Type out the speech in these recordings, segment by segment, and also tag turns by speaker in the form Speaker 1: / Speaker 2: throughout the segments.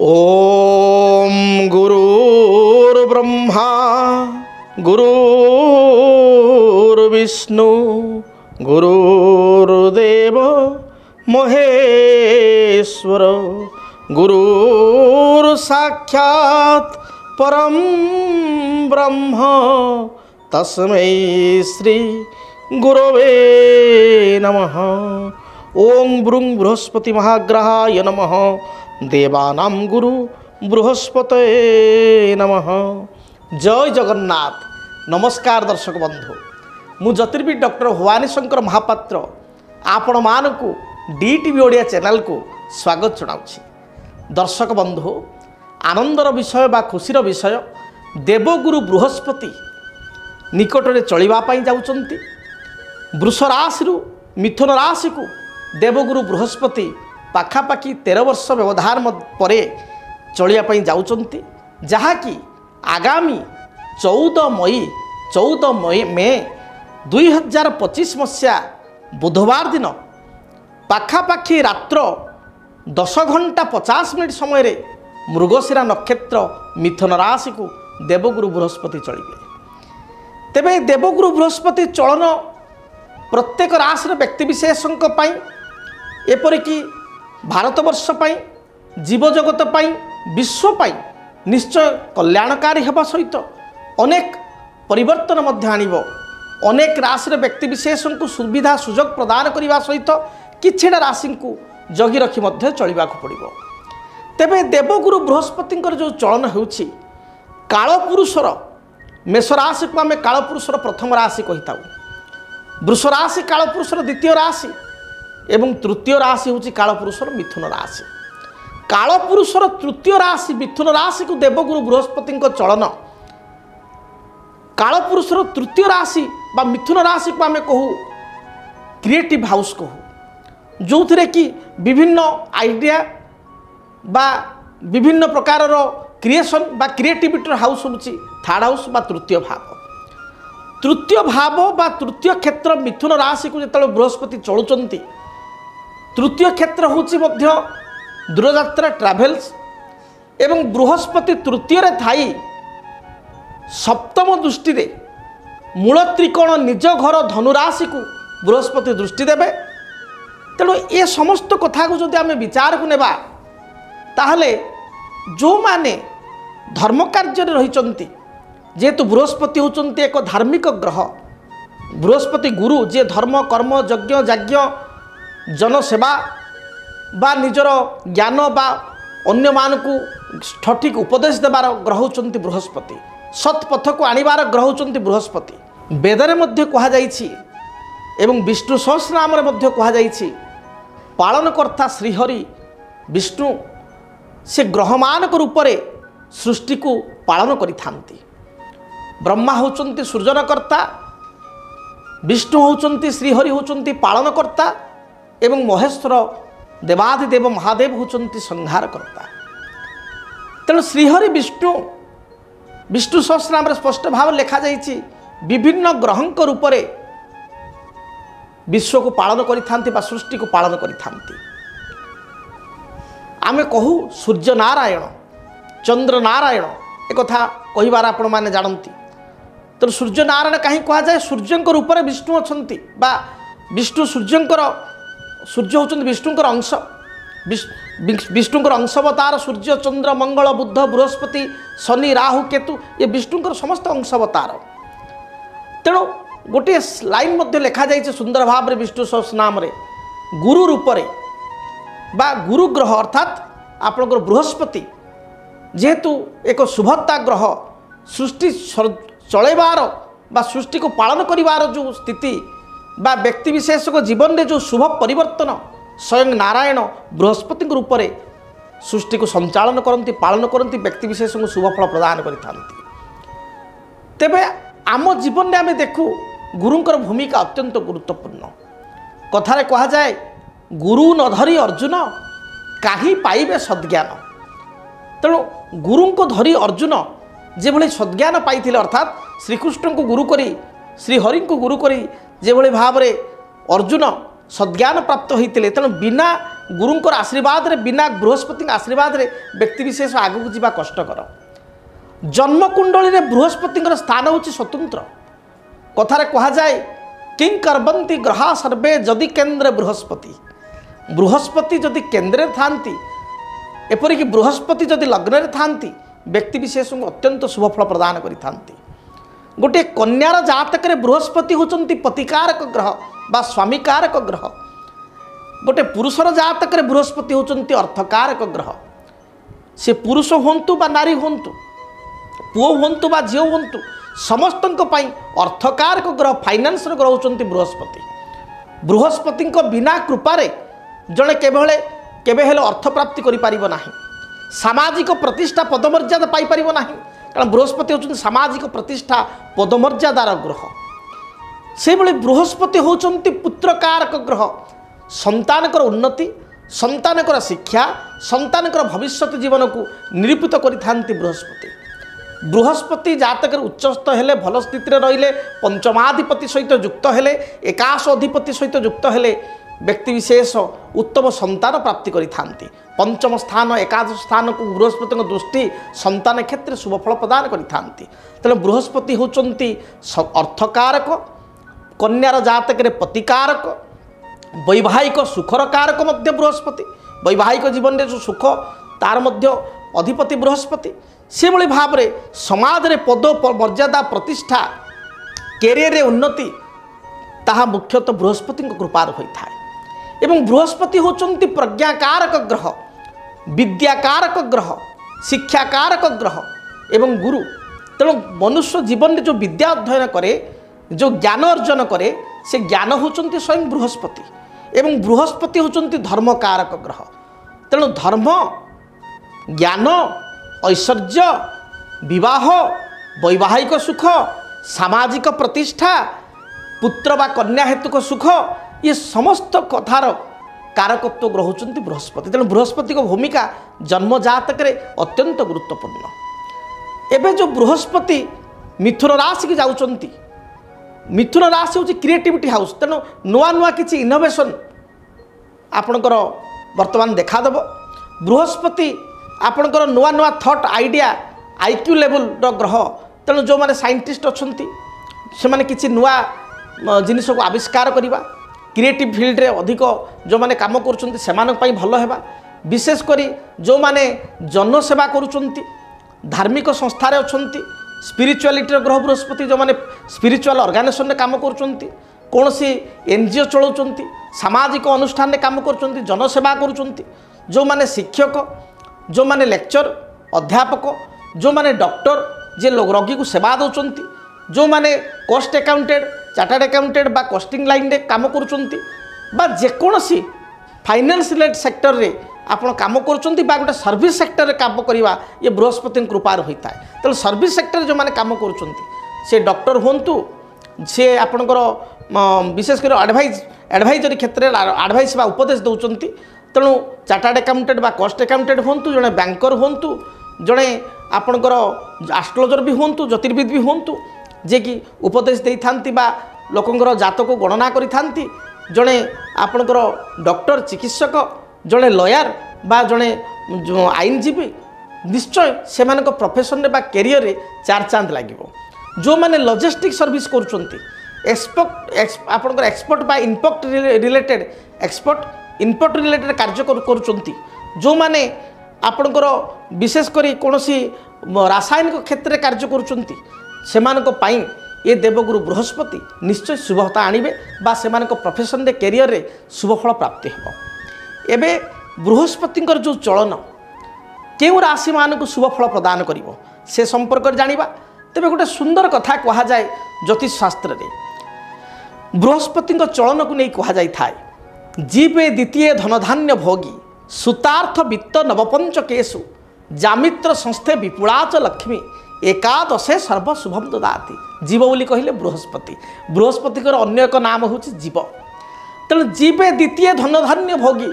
Speaker 1: ओम गुरुर्ब्रह्मा गुरुर्विष्णु गुरुर्देव महेश्वर गुरुर्साक्षात् परम ब्रह्म तस्मै श्री गुरवे नमः। ओं ब्रूं बृहस्पति महाग्रहाय नमः। देवानां गुरु बृहस्पतये नमः। जय जगन्नाथ। नमस्कार दर्शक बंधु, मु ज्योतिर्विद डॉक्टर भवानी शंकर महापात्र आपण मानकु डीटीवी ओडिया चैनल को स्वागत जनाउछि। दर्शक बंधु, आनंदर विषय बा खुशीर विषय, देवगुरु बृहस्पति निकटरे चलिबा पई जाउचंती। वृष राशि मिथुन राशि को देवगुरु बृहस्पति पाखापाखि 13 वर्ष व्यवधान पर चलिया जाउचंती, जहाँकि आगामी 14 मई 2025 मसीहा बुधवार दिन पाखापाखि रात्र 10:50 समय मृगशिरा नक्षत्र मिथुन राशि को देवगुरु बृहस्पति चलिए। तेबे देवगुरु बृहस्पति चलन प्रत्येक राशि व्यक्तिविशेषों एपरिकी भारतवर्ष पाई, जीवजगत पाई, विश्व पाई निश्चय कल्याणकारी होगा सहित अनेक परिवर्तन मध्य आनिब। अनेक राशि व्यक्तिविशेषों को सुविधा सुजोग प्रदान करने सहित किछिटा राशि को जगी रखी मध्य चलने को पड़ो। तेबे देवगुरु बृहस्पति जो चलन होउछि कालपुरुषर मेष राशि को आम कालपुरुषर प्रथम राशि कही था। वृष राशि कालपुरुषर द्वितीय राशि एवं तृतीय राशि हूँ कालपुरुषर मिथुन राशि। कालपुरुषर तृतीय राशि मिथुन राशि को देवगुरु बृहस्पति चलन, कालपुरुषर तृतीय राशि बा मिथुन राशि को आम कहू क्रिएटिव हाउस कहू, जो थे कि विभिन्न आइडिया बा विभिन्न प्रकार क्रिएशन बा क्रिएटिविटी हाउस हूँ थर्ड हाउस बा तृतीय भाव। तृतीय भाव बा तृतीय क्षेत्र मिथुन राशि को जो बृहस्पति चलुचंती, तृतीय क्षेत्र होची मध्य दूरयात्रा ट्राभेल्स एवं बृहस्पति तृतीय रे थाई सप्तम दृष्टि रे मूल त्रिकोण निज घर धनुराशि को बृहस्पति दृष्टि देवे। तेणु ये समस्त कथा को जदि आम विचार को नेबा ताहले जो माने धर्म कार्य रही, जेहेतु बृहस्पति होचंती एक धार्मिक ग्रह, बृहस्पति गुरु जे धर्म कर्म यज्ञ याज्ञ जनसेवा बा निजर ज्ञान बा अन्य मान को सठिक उपदेश देवार ग्रह होचंती बृहस्पति, सत्पथ को आनिबार ग्रह होचंती बृहस्पति। वेदरे मध्य कहा जाइछि एवं विष्णु सहस्रनाम रे मध्य कहा जाइछि पालनकर्ता श्रीहरि विष्णु से ग्रहमान रूप से सृष्टि को पालन करिथांती। ब्रह्मा होचंती सृजनकर्ता, विष्णु होचंती श्रीहरि होचंती पालनकर्ता एवं महेश्वर देवाधिदेव महादेव होचंती संहारकर्ता। तेणु श्रीहरि विष्णु विष्णु सहस्रनाम स्पष्ट भाव लिखा जाइछि विभिन्न ग्रहों रूप से विश्व को पालन करिथांती बा सृष्टि को पालन करिथांती। आमे कहू सूर्य नारायण चंद्र नारायण एक कथा कहिबार आपण माने जानती। तो सूर्य नारायण कहीं कहा जाए, सूर्यंकर रूप में विष्णु अछंती बा विष्णु सूर्यंकर, सूर्य होचंती विष्णुंकर अंश, विष्णुंकर अंशावतार सूर्य चंद्र मंगल बुध बृहस्पति शनि राहु केतु ये विष्णुंकर समस्त अंशावतार। तेणु गोटे लाइन मध्य लिखा जाइए सुंदर भाव में विष्णु सहस्रनाम रे गुरु रूप बा गुरु ग्रह अर्थात आपणकर बृहस्पति जेहेतु एक शुभता ग्रह, सृष्टि चलैबार बा सृष्टि को पालन करिवार जो स्थिति बा व्यक्ति विशेष को जीवन में जो शुभ परिवर्तन स्वयं नारायण बृहस्पति रूप में सृष्टि को संचालन करती पालन करती व्यक्ति विशेष को शुभ फल प्रदान करती। तेबे आम जीवन में आम देखू गुरुंकर भूमिका अत्यंत गुरुत्वपूर्ण। कथारे कहा जाए गुरु न धरी अर्जुन काही पाइबे सद्ज्ञान। तेणु गुरु को धरी अर्जुन जे भली सद्ज्ञान पाइथिले अर्थात श्रीकृष्ण को गुरु करी श्रीहरि को गुरु करी जे भली भाव रे अर्जुन सद्ज्ञान प्राप्त होते। तेणु बिना गुरुंकर आशीर्वाद रे बिना बृहस्पति आशीर्वाद रे व्यक्ति विशेष आगक जावा कष्टकर। जन्मकुंडली रे बृहस्पति स्थान होची स्वतंत्र। कथारे कहा जाए किं करबंती ग्रहा सर्वे जदि केन्द्रे बृहस्पति। बृहस्पति जदि केन्द्रे थांती एपरिक बृहस्पति जदि लग्न थांती व्यक्ति विशेष को अत्यंत शुभ फल प्रदान करि थांती। गोटे कन्यार जातक बृहस्पति होचंती पतिकारक ग्रह बा स्वामीकारक ग्रह। गोटे पुरुषर जातक बृहस्पति होचंती अर्थकारक ग्रह। से पुरुष होंतु बा नारी होंतु, पुओ होंतु बा झियो होंतु, समस्तंक पई अर्थकारक ग्रह फाइनान्स ग्रह होचंती बृहस्पति। बृहस्पति बिना कृपारे जड़े केवे हेले अर्थ प्राप्ति करि परिबो नाही, सामाजिक प्रतिष्ठा पदमर्यादा पाई परिबो नाही। कारण बृहस्पति होचंती सामाजिक प्रतिष्ठा पदमर्यादार ग्रह। से भली बृहस्पति होचंती पुत्रकारक ग्रह। संतानकर उन्नति, संतानकर शिक्षा, संतानकर भविष्यत जीवन को निरूपित करिथांती बृहस्पति। बृहस्पति जातक उच्चस्थ हेले भल स्थिति रहिले, पंचमाधिपति सहित युक्त हेले, एकाश अधिपति सहित युक्त हेले व्यक्ति विशेष उत्तम संतान प्राप्ति करिथांती। पंचम स्थान एकादश स्थान को बृहस्पति दृष्टि संतान क्षेत्र शुभ फल प्रदान करिथांती। तेणु बृहस्पति होचंती अर्थकारक, कन्यार जातक पतिकारक, वैवाहिक सुखर कारक मध्य बृहस्पति। वैवाहिक जीवन में जो सुख तार मध्य अधिपति बृहस्पति। से भली भाव में समाज रे पद मर्यादा प्रतिष्ठा कैरियर रे उन्नति ताहा मुख्यतः बृहस्पति कृपार होता है। एवं बृहस्पति होचंती प्रज्ञाकारक ग्रह, विद्याकारक ग्रह, शिक्षाकारक ग्रह एवं गुरु। तेणु मनुष्य जीवन में जो विद्या अध्ययन करे, जो ज्ञान अर्जन करे, से ज्ञान होचंती स्वयं बृहस्पति। एवं बृहस्पति होचंती धर्मकारक ग्रह। तेणु धर्म, ज्ञान, ऐश्वर्य, विवाह, वैवाहिक सुख, सामाजिक प्रतिष्ठा, पुत्र बा कन्या हेतुक सुख, ये समस्त कथार कारकत्व ग्रह होचंती बृहस्पति। तेणु बृहस्पति को भूमिका जन्म जातक अत्यंत गुरुत्वपूर्ण। एबे जो बृहस्पति मिथुन राशि की जाउचंती, मिथुन राशि हूँ क्रिएटिविटी हाउस। तेणु नुआ नुआ किसी इनोवेशन आपणकर वर्तमान देखादेव। बृहस्पति आपणकर नुआ नुआ थॉट आइडिया आईक्यू लेवल ग्रह। तेणु जो माने साइंटिस्ट अच्छी से माने किसी नुआ जिनिस को आविष्कार करवा, क्रिएटिव फील्ड रे अधिक जो माने काम करुछंती सेमानक पई भल हेबा। विशेष करी जो माने जनसेवा करुछंती, धार्मिक संस्थारे अछंती, स्पिरिचुआलिटी ग्रह बृहस्पति जो माने स्पिरिचुअल ऑर्गेनाइजेशन रे काम करुछंती, कौनसी एनजीओ चलाउछंती, सामाजिक अनुष्ठान रे काम करुछंती, जनसेवा करुछंती, जो माने शिक्षक, जो माने लेक्चर अध्यापक, जो माने डॉक्टर जे लोग रोगी को सेवा दउछंती, जो माने कॉस्ट अकाउंटेंट, चार्टर्ड अकाउंटेंट बा कॉस्टिंग लाइन रे काम करुछंती, बा जेकोसी फाइनेंस रिलेटेड सेक्टर रे आपण काम करुछंती, बा गोटे सर्विस सेक्टर रे काम करवा ये बृहस्पति कृपार होता है। तेणु सर्विस सेक्टर जो माने काम करुछंती, से डॉक्टर होंतु, से आपणकर विशेषकर एडभाइजरी क्षेत्र में एडभाइस बा उपदेश दौरान। तेणु चार्टर्ड अकाउंटेंट बा कॉस्ट अकाउंटेंट होंतु, जड़े बैंकर होंतु, जड़े आपणकर एस्ट्रोलॉजर भी होंतु, ज्योतिर्विद भी होंतु, जे कि उपदेश दे थांती बा लोकंकर जातक को गणना करि थांती, जड़े आपणकर डॉक्टर, चिकित्सक, जड़े लॉयर बा जड़े आईनजीवी, निश्चय से प्रोफेशन बा कैरियर रे चार चांद लागिबो। जो माने लॉजिस्टिक सर्विस करुछंती, आपणकर एक्सपोर्ट बा import related, export import related कार्य करुछंती, जो माने आपणकर विशेष करी कोनोसी रासायनिक क्षेत्र में कार्य करुछंती, सेमानक पाई ये देवगुरु बृहस्पति निश्चय शुभता आणिबे बा सेमानक प्रोफेशन रे कैरियर रे शुभफल प्राप्ति हेबो। एबे बृहस्पतिंकर जो चलन केउ राशि मानक शुभफल प्रदान करिवो से संपर्क जानिबा। तेबे गोटे सुंदर कथा कहा जाए ज्योतिष शास्त्र रे, बृहस्पतिंक चलन को नहीं कहा जाय थाए, जीवे द्वितीय धनधान्य भोगी, सुतार्थ वित्त नवपंचकेशु, जामित्र संस्थे विपुलाच लक्ष्मी, एकादशे सर्व शुभम ददाति। जीव बोली कहले बृहस्पति, बृहस्पतिकर अन्य एक नाम होची जीव। तेणु जीवे द्वितीय धनधान्य भोगी,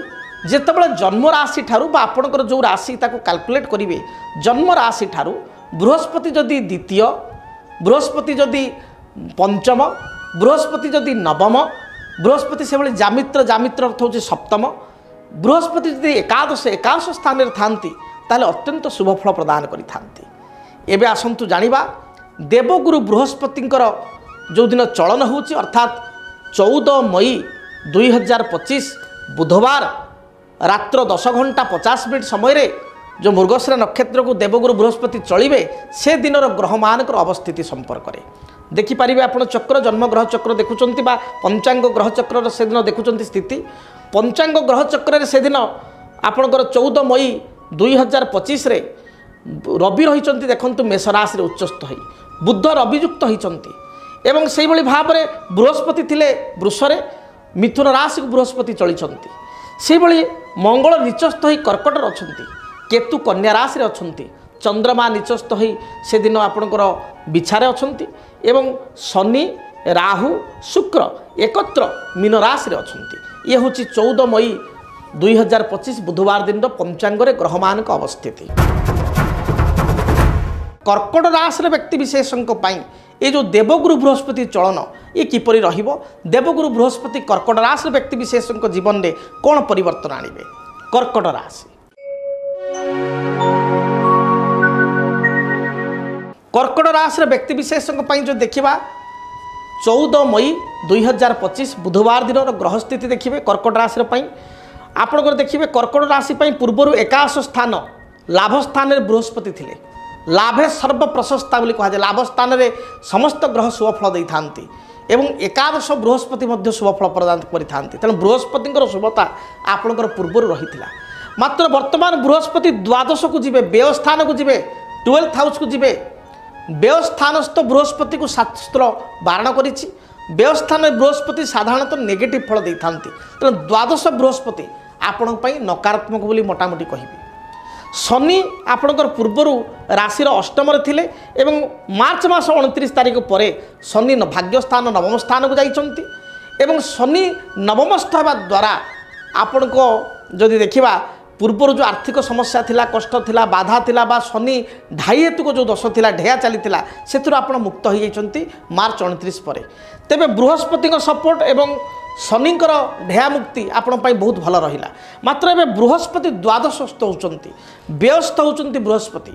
Speaker 1: जेतेबेले जन्म राशि ठारू बा आपणकर जो राशि ताको कैलकुलेट करिवे, जन्म राशि ठारू बृहस्पति जदि द्वितीय, बृहस्पति जदि पंचम, बृहस्पति जदि नवम, बृहस्पति से जामित्र, जामित्र अर्थ होची सप्तम, बृहस्पति यदि एकादश स्थान में थांती ताले अत्यंत शुभफल प्रदान करिथांती। एबे आसंतु जानिबा देवगुरु बृहस्पतिंकर जो दिन चलन होची अर्थात 14 मई 2025 बुधवार रात्र 10 घंटा 50 मिनट समय रे जो मृगशिरा नक्षत्र को देवगुरु बृहस्पति चलिबे से दिनर ग्रह मानकर अवस्थिति संपर्क में देखिपारे आप चक्र जन्म ग्रह चक्र देखुंत बा पंचांग ग्रह चक्र से दिन देखुं स्थिति पंचांग ग्रह चक्र से दिन आपणकर 14 मई 2025 रे रवि रही देखु मेषराशि उच्चस्थ हो बुध रवियुक्त होती एवं से भाव में बृहस्पति थिले वृषरे मिथुन राशि को बृहस्पति चलती से मंगल नीचस्थ हो कर्कट अच्छा केतु कन्या राशि अच्छा चंद्रमा नीचस्थ हो से दिन आपणकर बिछारे अच्छा एवं शनि राहु शुक्र एकत्र मीन राशि अच्छा ये हूँ 14 मई 2025 बुधवार दिन पंचांग ग्रह मान अवस्थिति। कर्कट राशि व्यक्ति विशेषों ये जो देवगुरु बृहस्पति चलन ये किपरि रहिबो देवगुरु बृहस्पति कर्कट राशि व्यक्ति विशेषों जीवन में कौन परिवर्तन आनिबे। कर्कट राशि कर्कट राशि व्यक्ति विशेषों जो देखा 14 मई 2025 बुधवार दिन ग्रह स्थिति देखिए कर्कट राशि आपणकर देखिए कर्कट राशि पूर्वर एकादश स्थान लाभ स्थान में बृहस्पति थे लाभे सर्व प्रशस्ता कहुए लाभ स्थान में समस्त ग्रह शुभफल दे था एकादश बृहस्पति शुभफल प्रदान करते तेणु बृहस्पति शुभता आपणकर पूर्वर रही मात्र वर्तमान बृहस्पति द्वादश को जी व्यय स्थान को जी 12th हाउस को जी व्यय स्थानस्थ बृहस्पति को शास्त्र बारण कर व्यय स्थान बृहस्पति साधारणतः नेगेटिव फल दे था तेणु द्वादश बृहस्पति आपण नकारात्मक बोली मोटामोटी कहबी। शनि आपणकर पूर्वर राशिर अष्टम थिले एवं मार्च मास 29 तारीख पर शनि भाग्यस्थान नवम स्थान को जाइछंती एवं शनि नवमस्थ होगा द्वारा आपण को जदि देखिबा पूर्वर जो आर्थिक समस्या थिला कष्ट थिला बाधा थिला बा शनि ढाई हेतुक जो दोष थिला ढेया चली से आपण मुक्त हो जाइछंती मार्च 29 पर तेबे बृहस्पति सपोर्ट एवं शनिकर ढेया मुक्ति आपण बहुत भल रहिला मात्र एवं बृहस्पति द्वादशस्थ होती व्यस्त होती बृहस्पति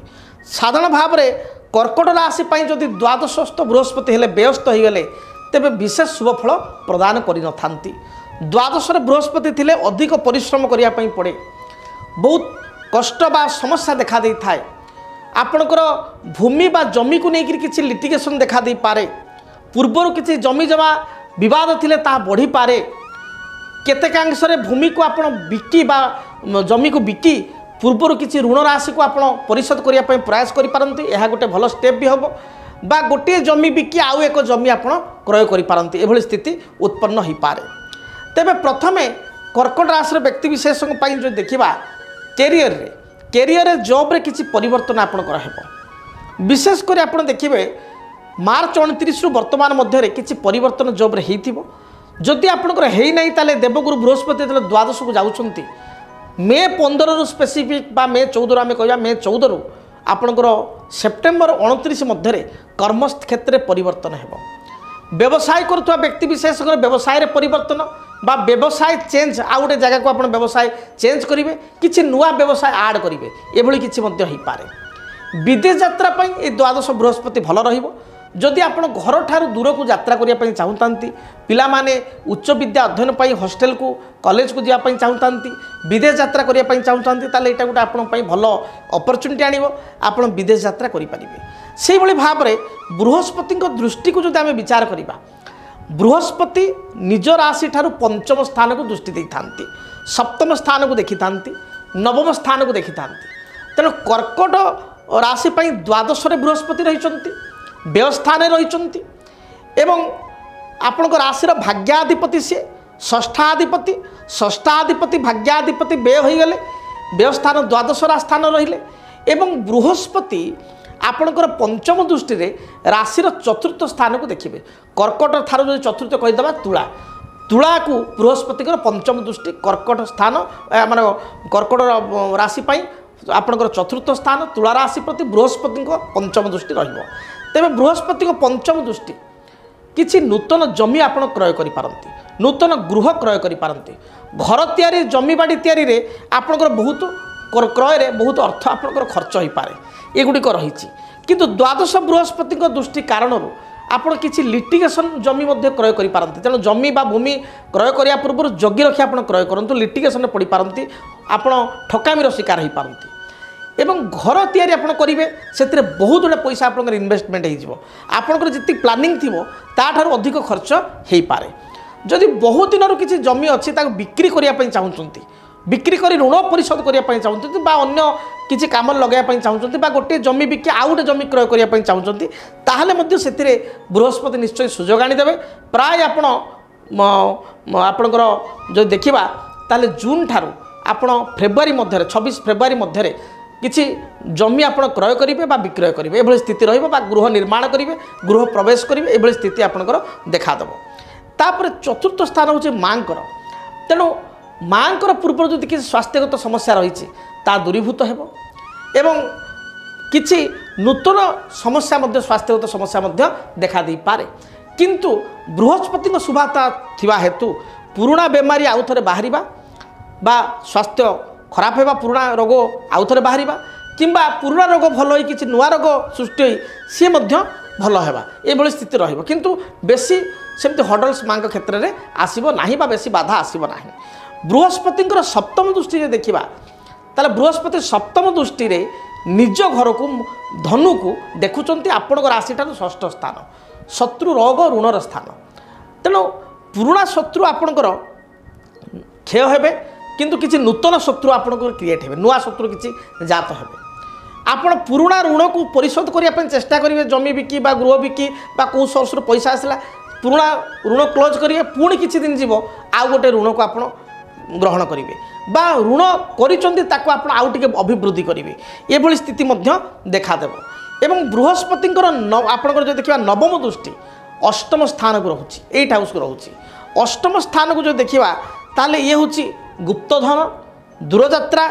Speaker 1: साधारण भाव में कर्कट राशि जदि द्वादशस्थ बृहस्पति हेले व्यस्त हो गले तेबे विशेष शुभफल प्रदान करि न थांती। द्वादश बृहस्पति थिले अधिक परिश्रम करिया पई पड़े बहुत कष्ट बा समस्या देखा दे थाए आपणकर भूमि बा जमी को लेकर किसी लिटिगेशन देखा दे पारे पूर्वर किसी जमी जमा विवाद थिले ता बढ़ी पारे केतेकांश भूमि को आपण बिकी बा जमी को बिकी पूर्वर किसी ऋण राशि को आपण परिशोध करिया पई प्रयास करि पारंती यह गोटे भल स्टेप भी हम बा गोटे जमी बिकी आउ एक जमी आपण क्रय करि पारंती एभली स्थिति उत्पन्न हो पारे। तेबे प्रथमे कर्कट राशि व्यक्ति विशेषों जो देखा कैरियर रे जॉब रे किसी परिवर्तन आपणकर हेबो विशेषकर आप देखिए मार्च 29 वर्तमान मध्य किसी परिवर्तन जॉब रे हेइथिबो जदि आपणकर हेई नै ताले देवगुरु बृहस्पति तले द्वादश को जाउछंती मे 15 रु स्पेसिफिक बा मे 14 आम कह मे 14 रु आपणकर सेप्टेम्बर 29 मध्य कर्म क्षेत्र में परिवर्तन हेबो व्यवसाय करुवा व्यक्ति विशेष व्यवसाय रे परिवर्तन बा व्यवसाय चेंज आ गोटे जगह को आप व्यवसाय चेंज करेंगे किसी नुआ व्यवसाय आड करेंगे एभली किसी हो पारे। विदेश यात्रा ये द्वादश बृहस्पति भल रहिबो जदि आप घर ठार दूर को यात्रा करने चाहूँ पिला माने उच्च विद्या अध्ययन पर हॉस्टेल को कॉलेज को जावाई चाहूँ विदेश यात्रा करने चाहूँ ताले यहाँ गोटे आप भल अपरच्युनिटी आनिबो आपण विदेश यात्रा करेंगे से भाव में बृहस्पति दृष्टि को जब आम विचार करवा बृहस्पति निज राशि ठारू पंचम स्थान को दृष्टि दे था सप्तम स्थान को देखी था नवम स्थान को देखी था तेणु कर्कट राशि द्वादश बृहस्पति रही व्यवस्थान रही एवं आपण राशि भाग्याधिपति सी षष्ठाधिपति भाग्याधिपति व्यय हो गले व्यवस्थान द्वादश स्थान रहिले एवं बृहस्पति आपणकर पंचम दृष्टि रे राशि चतुर्थ स्थान को देखिए कर्कट थारू जो चतुर्थ कहीदेवा तुला तुला को बृहस्पति पंचम दृष्टि कर्कट स्थान मान कर्कट राशि आपणकर चतुर्थ स्थान तुला राशि प्रति बृहस्पति पंचम दृष्टि रहिबो तेबे बृहस्पति पंचम दृष्टि किछि नूतन जमी आपण क्रय करि पारंती नूतन गृह क्रय करें घर तैयारी जमी बाड़ी तैयारी आपंकर बहुत क्रय बहुत अर्थ आपंकर खर्च हो पाए एगुड़िक रही किंतु द्वादश बृहस्पति दृष्टि कारण आपण किसी लिटिगेशन जमी क्रय करें तेणु जमी बा भूमि क्रय करने पूर्व जगी रखी आप क्रय करूँ लिटिगेशन पड़ पारती आपण ठकामीर शिकार हो पारती एवं घर तैयारी आप करेंगे से बहुत गुड़ा पैसा आप इन्वेस्टमेंट होकर जी प्लानिंग थी ताठार अधिक खर्च हो पाए जदि बहुत दिन किसी जमी अच्छी बिक्री करने चाहते बिक्री कर ऋण परिशोध करने चाहते अन्य किसी कम लगाइए चाहते गोटे जमी बिकी आउ गोटे जमी क्रय करने चाहते ताहले से बृहस्पति निश्चय सुजोग आनीदेवे प्राय आपणकर जो देखा ताले जून ठारू आपण फेब्रुआरी मध्य 26 फेब्रुआरी मध्य किसी जमी आप क्रय करेंगे विक्रय करेंगे ये स्थिति रहा गृह निर्माण करेंगे गृह प्रवेश करेंगे ये स्थिति आपंकर देखादेव तापर चतुर्थ स्थान हूँ माँ तेणु माँ पूर्व जो किसी स्वास्थ्यगत समस्या रही दूरीभूत हो एवं किसी नूतन समस्या स्वास्थ्यगत समस्या देखा दे पारे किंतु बृहस्पति शुभाता थिबा हेतु पुराणा बेमारी आउ थे बाहर बा स्वास्थ्य खराब होगा पुराणा रोग आउ थे बाहर किंबा पुराणा रोग भल हो किसी नुआ रोग सृष्टि हो सी भल होगा ये स्थिति रही किंतु बेसी सेमती हडल्स माँ क्षेत्र में आसब ना बेसी बाधा आसब ना बृहस्पति सप्तम दृष्टि देखा ताले बृहस्पति सप्तम दृष्टि रे निज घर को धनु को देखुंट आपण राशि ठार षष्ठ स्थान शत्रु रोग ऋणर स्थान तेणु पुराणा शत्रु आपणकर क्षय हेबे किंतु किसी नूतन शत्रु आपणकर क्रिएट हे नुआ शत्रु किसी जात हेबे आपण पुराणा ऋण को परिशोध करने चेष्टा करेंगे जमी बिकी बा गृह बिकी बा कौ सोर्स पैसा आसला पुराणा ऋण क्लोज करेंगे पुणी किसी दिन जीव आउ गोटे ऋण को आप ग्रहण करेंगे बा ऋण कर आउ टे अभिवृद्धि करेंगे ये स्थिति देखादेव एवं बृहस्पति आपंकर जो देखा नवम दृष्टि अष्टम स्थान को रोचे 8 हाउस को रोचे अष्टम स्थान को जो देखा ताले ये हूँ गुप्तधन दूरयात्रा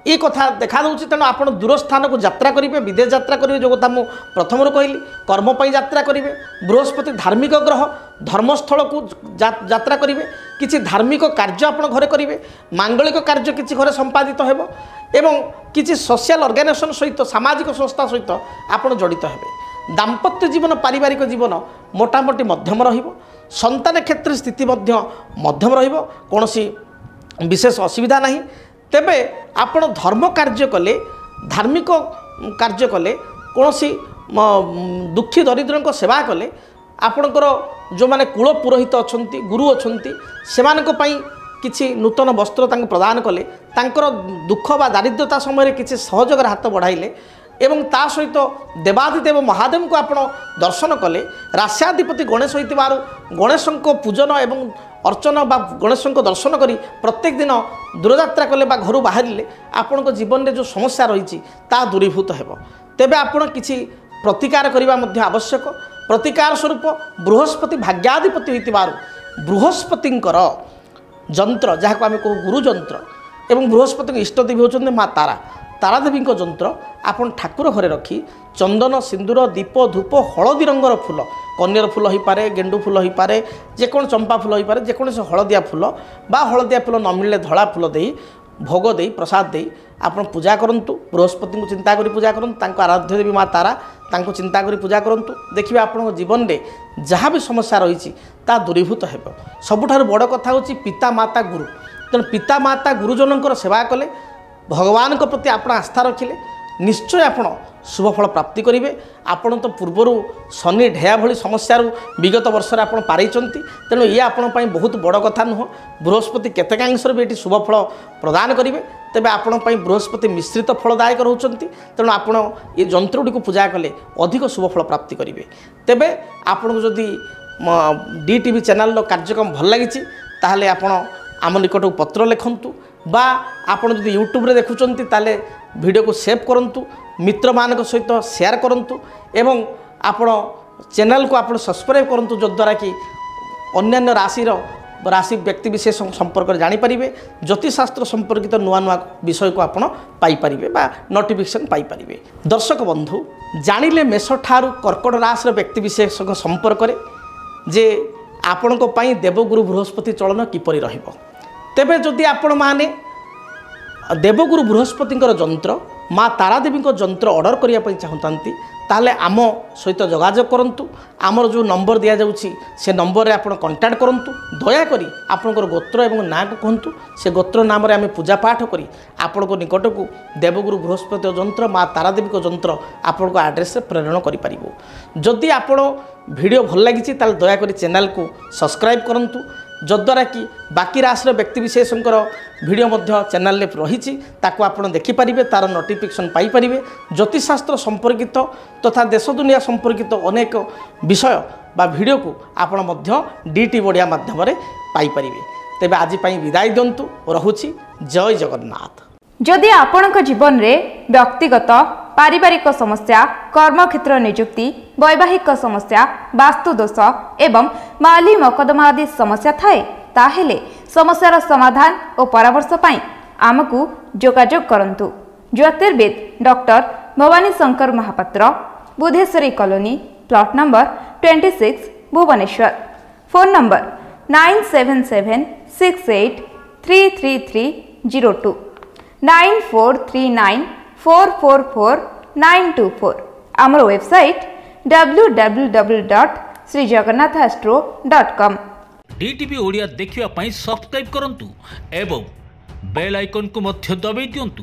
Speaker 1: ये कथा देखा दूँ तेणु आप दूर स्थान को यात्रा करेंगे विदेश यात्रा करेंगे जो कथा मुझे प्रथम कहली कर्मपाई यात्रा करेंगे बृहस्पति धार्मिक ग्रह धर्मस्थल को यात्रा करेंगे किसी धार्मिक कार्य आप घरे करेंगे मांगलिक कार्य किसी घरे संपादित हो एवं किसी सोशल ऑर्गेनाइजेशन सहित सामाजिक संस्था सहित आप जड़ित हेबे दाम्पत्य जीवन पारिवारिक जीवन मोटामोटी मध्यम रहिबो संतान क्षेत्र स्थिति मध्यम रहिबो कोनोसी विशेष असुविधा नहीं तेबे आपण धर्म कार्य कले धार्मिक कार्य कले कोनोसी दुखी दरिद्र सेवा कले आपणकर जो माने कुल पुरोहित अछंती गुरु अछंती सेमानक पई किछि नूतन वस्त्र तांको प्रदान कले तांकर दुख बा दारिद्र्यता समय किछि सहयोगर हाथ बढ़ाइले एवं ता सहित देवादिदेव महादेव को आपण दर्शन कले रास्याधिपति गणेश होइतिबारु गणेशंको पूजन एवं अर्चना बा गणेशंको दर्शन करी प्रत्येक दिन दूरयात्रा कले बा घर बाहरिले आपणको जीवन में जो समस्या रही ता दूरीभूत हेबो तेबे आपण किछि प्रतिकार करिबा मध्ये आवश्यक प्रतिकार स्वरूप बृहस्पति भाग्याधिपति होइतिबारु बृहस्पतिंकर जंत्र जहाँ आम कहू गुरु जंत्र एवं बृहस्पति इष्टदेवी होचंदे माँ तारा तारादेवी जंत्र आपन ठाकुर घरे रखी चंदन सिंदूर दीप धूप हलदी रंगर फूल कन्यर फूल हो पारे गेंडू फूल हो पारे जेकोन चंपा फूल हो पारे जेकोसी हलदिया फूल बा हलदिया फूल न मिलले धला फूल दे भोग दे प्रसाद दे आप पूजा करंतु बृहस्पति को चिंता करी पूजा करंतु तांको आराध्य देवी माँ तारा तांको चिंता करी पूजा करंतु देखिए आपन जीवन में जहाँ भी समस्या रही ता दूरीभूत हेब सबुठारु बड़ कथा होची पिता माता गुरु तेणु पिता माता गुरुजनकर सेवा कले भगवान को प्रति आप आस्था रखिले निश्चय आपण शुभफल प्राप्ति करेंगे आपण तो पूर्वर शनि ढेया भली समस्या विगत वर्ष आप पारइचंती तेणु ये आपण बहुत बड़ कथा नुह बृहस्पति केतेकांशर भी ये शुभफल प्रदान करेंगे तेबे आपण बृहस्पति मिश्रित फलदायक रोचंती तेणु आपण ये जंत्रगुड़ी को पूजा कले अधिक शुभफल प्राप्ति करेंगे तेबे आपण को जदि DTV चैनल कार्यक्रम भल लगी ताहले आपण आम निकट को पत्र लिखंतु बा आपण जदि यूट्यूब रे देखुचंती ताले वीडियो को सेव करंतु मित्र मानक सहित शेयर करंतु एवं आपण चैनल को आपण सब्सक्राइब करंतु जो द्वारा कि अन्य राशि व्यक्ति विशेष संपर्क में जानीपारे ज्योतिषशास्त्र संपर्कित नुआ नुआ विषय को आपण पाइपारे बा नोटिफिकेशन पाइपारे। दर्शक बंधु जानिले मेष ठारू कर्कट राशि व्यक्ति विशेष संपर्क जे ଆପଣଙ୍କ ପାଇଁ ଦେବଗୁରୁ ବୃହସ୍ପତି ଚଳନ କିପରି ରହିବ। ତେବେ ଯଦି ଆପଣମାନେ ଦେବଗୁରୁ ବୃହସ୍ପତିଙ୍କର ଯନ୍ତ୍ର ମା ତାରାଦେବୀଙ୍କ ଯନ୍ତ୍ର ଅର୍ଡ଼ର କରିବା ପାଇଁ ଚାହୁଁଥାନ୍ତି ତାହେଲେ ଆମ ସହିତ ଯୋଗାଯୋଗ କରନ୍ତୁ। ଆମର ଯେଉଁ ନମ୍ବର ଦିଆଯାଉଛି ସେ ନମ୍ବରରେ ଆପଣ କଣ୍ଟାକ୍ଟ କରନ୍ତୁ। ଦୟାକରି ଆପଣଙ୍କର ଗୋତ୍ର ଏବଂ ନାଁକୁ କୁହନ୍ତୁ। ସେ ଗୋତ୍ର ନାମରେ ଆମେ ପୂଜା ପାଠ କରି ଆପଣଙ୍କ ନିକଟକୁ ଦେବଗୁରୁ ବୃହସ୍ପତି ଯନ୍ତ୍ର ମା ତାରାଦେବୀଙ୍କ ଯନ୍ତ୍ର ଆପଣଙ୍କ ଆଡ୍ରେସରେ ପ୍ରେରଣ କରିପାରିବୁ। ଯଦି ଆପଣ ଭିଡ଼ିଓ ଭଲ ଲାଗିଛି ତାହେଲେ ଦୟାକରି ଚ୍ୟାନେଲକୁ ସବସ୍କ୍ରାଇବ୍ କରନ୍ତୁ, ଯଦ୍ୱାରା କି ବାକି ରାଶିର ବ୍ୟକ୍ତିବିଶେଷଙ୍କର ଭିଡ଼ିଓ ମଧ୍ୟ ଚ୍ୟାନେଲରେ ରହିଛି ତାକୁ ଆପଣ ଦେଖିପାରିବେ, ତା'ର ନୋଟିଫିକେସନ୍ ପାଇପାରିବେ। ଜ୍ୟୋତିଷଶାସ୍ତ୍ର ସମ୍ପର୍କିତ ତଥା ଦେଶ ଦୁନିଆ ସମ୍ପର୍କିତ ଅନେକ ବିଷୟ ବା ଭିଡ଼ିଓକୁ ଆପଣ ମଧ୍ୟ DT ଓଡ଼ିଆ ମାଧ୍ୟମରେ ପାଇପାରିବେ। ତେବେ ଆଜି ପାଇଁ ବିଦାୟ ଦିଅନ୍ତୁ, ରହୁଛି। ଜୟ ଜଗନ୍ନାଥ।
Speaker 2: जदि आपणक जीवन रे व्यक्तिगत पारिवारिक समस्या, कर्मक्षेत्र नियुक्ति, वैवाहिक समस्या, वास्तुदोष एवं माली मकदमा आदि समस्या थाए ताहेले समस्यार समाधान और परामर्श पाई आमकु जोगाजोग करंतु। ज्योतिर्विद doctor Bhabani Shankar Mahapatra, Budheswari colony, plot number 26, Bhubaneswar. Phone number 9776833302 9439444924। आमर वेबसाइट www.srijagannathastro.com।
Speaker 3: DTV ओडिया देखिवा पई सब्सक्राइब करंतु एवं बेल आइकन को मध्य दबाई दियंतु।